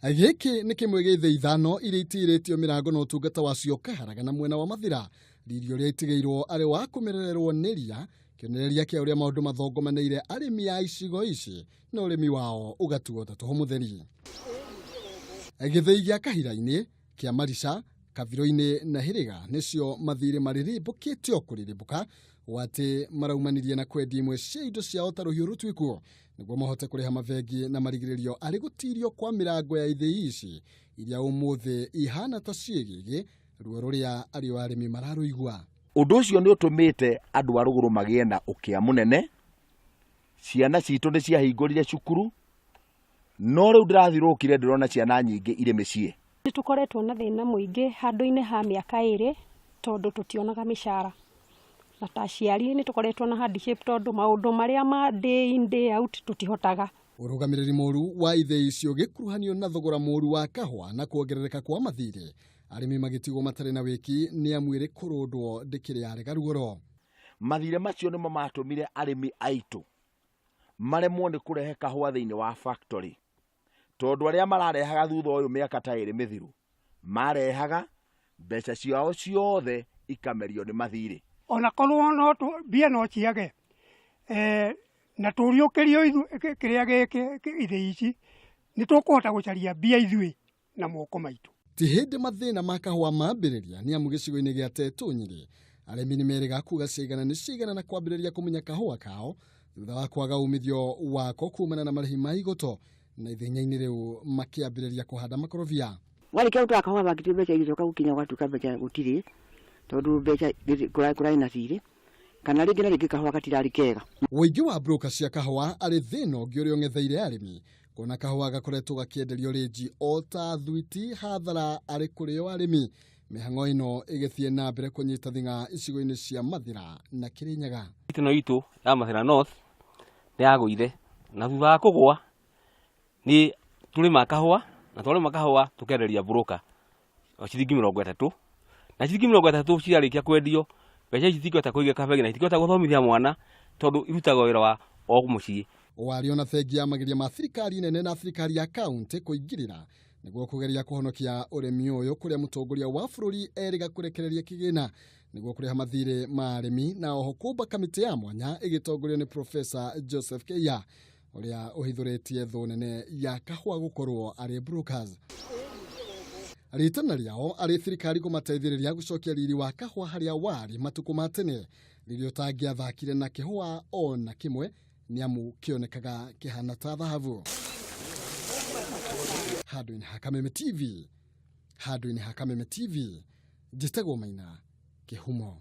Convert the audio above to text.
Gĩkĩ nĩ kĩmwe gĩa ithano iria itirĩtio mĩrango na ũtungata wacio Kaharaga na mwena wa Mathira. Rĩrĩa ũrĩa itigĩirwo arĩ wa kũmerererwo nĩ ria, kĩonereria kĩa ũrĩa maũndũ mathogomanĩire arĩmi a icigo ici na ũrĩmi wao ũgatuo ta tũhũ mũtheri. Gĩthĩi gĩa Kahira-inĩ, kĩa Marica, Kabiro-inĩ na Hĩrĩga nĩcio mathirĩ marĩrĩmbũkĩte o kũrĩrĩmbũka atĩ maraumanirie na kwendia imwe cia indo ciao ta rũhiũ rũtuĩku nĩguo mahote kũrĩha mabengi na marigĩrĩrio arĩ gũtirio kwa mĩrango ya ithĩi ici iria ũmũthĩ ihana ta ciĩgĩgĩ ruo rũrĩa ariũ arĩmi mararũigua. Ũndũ ũcio nĩ ũtũmĩte andũ a rũgũrũ magĩe na ũkĩa mũnene. Ciana citũ nĩ ciahingũrire cukuru, no rĩu ndĩrathirũkire ndĩrona ciana nyingĩ irĩ mĩciĩ. Nĩ tũkoretwo na thĩna mũingĩ handũ-inĩ ha mĩaka ĩrĩ tondũ tũtionaga mĩcara. Na ta aciari nĩ tũkoretwo na hardship tondũ maũndũ marĩa ma day in day out tũtihotaga. Ũrũgamĩrĩri mũru wa ithĩi icio gĩkuruhanio na thogora mũru wa kahũa na kuongerereka kwa mathirĩ. Arĩmi magĩtigwo matarĩ na wĩki nĩ amu ĩrĩ kũrũndwo ndĩkĩrĩ yarega rugoro. Mathirĩ macio nĩmo matũmire arĩmi aitũ maremwo nĩ kũrehe kahũa thĩinĩ wa factory. Tondũ arĩa mararehaga thutha ũyũ mĩaka ta ĩrĩ mĩthiru marehaga mbeca ciao ciothe ikamerio nĩ mathirĩ. Ona korwo no mbia no ciage na tũriũkĩrio kĩrĩa gĩkĩ ithĩi ici nĩ tũkũhota gũcaria mbia ithuĩ na moko maitũ. Ti hĩndĩ mathĩna ma kahũa mambĩrĩria nĩ amu gĩcigo-inĩ gĩa Tetũ Nyĩrĩ arĩmi nĩ merĩga kuga ciigana na kwambĩrĩria kũmunya kahũa kao thutha wa kwaga umithio wako kumana na marĩhi ma igoto na ithenya-inĩ rĩu makĩambĩrĩria kũhanda makorobia. Warĩkia gũtwara kahũa bakĩtie mbeca igĩcoka gũkinya gwatuĩka mbeca gũtirĩ tondũ mbeca kũrarĩ na cirĩ kana rĩngĩ na rĩngĩ kahũa gatirarĩ kega. Ũingĩ wa broker cia kahũa arĩ thĩna ũngĩ ũrĩa ũng'etheire arĩmi kuona kahũa gakoretwo gakĩenderio rĩnji o ta thwiti hathara arĩ kũrĩo arĩmi. Mĩhang'o ĩno ĩgĩthiĩ na mbere kũnyita thing'a icigo-inĩ cia Mathira na Kĩrĩnyaga. Ĩno itũ ya Mathira North nĩ yagũire na thutha wa kũgũa nĩ tũrĩma kahũa na twarĩma kahũa tũkenderia broker o ciringi 30 na ciringi 30 ciarĩkia kwendio mbeca ici itingĩhota kũiga kabegi na itingĩhota gũthomithia mwana tondũ irutaga wĩra wa o mũciĩ. Wario na thengi ya mageria ma thirikari nene na thirikari ya kaunti kũingĩrĩra nĩguo kũgeria kũhonokia ũrĩmi ũyũ kũrĩa mũtongoria wa bũrũri erĩga kũrekereria kĩgĩna nĩguo kũrĩha mathirĩ ma arĩmi na oho kũmba kamĩtĩ ya mwanya ĩgĩtongorio nĩ Profesa Joseph Kĩia ũrĩa ũhithũrĩtie thũ nene ya kahũa gũkorwo arĩ brokers. Ritana rĩao arĩ thirikari kũmateithĩrĩria gũcokia riri wa kahũa harĩa warĩ matukũ ma tene rĩrĩa ũtangĩathakire na kĩhũa ona kĩmwe nĩ amu kĩonekaga kĩhana ta thahabu. Handũ-inĩ ha Kameme TV, njĩtagwo Maina Kĩhumo.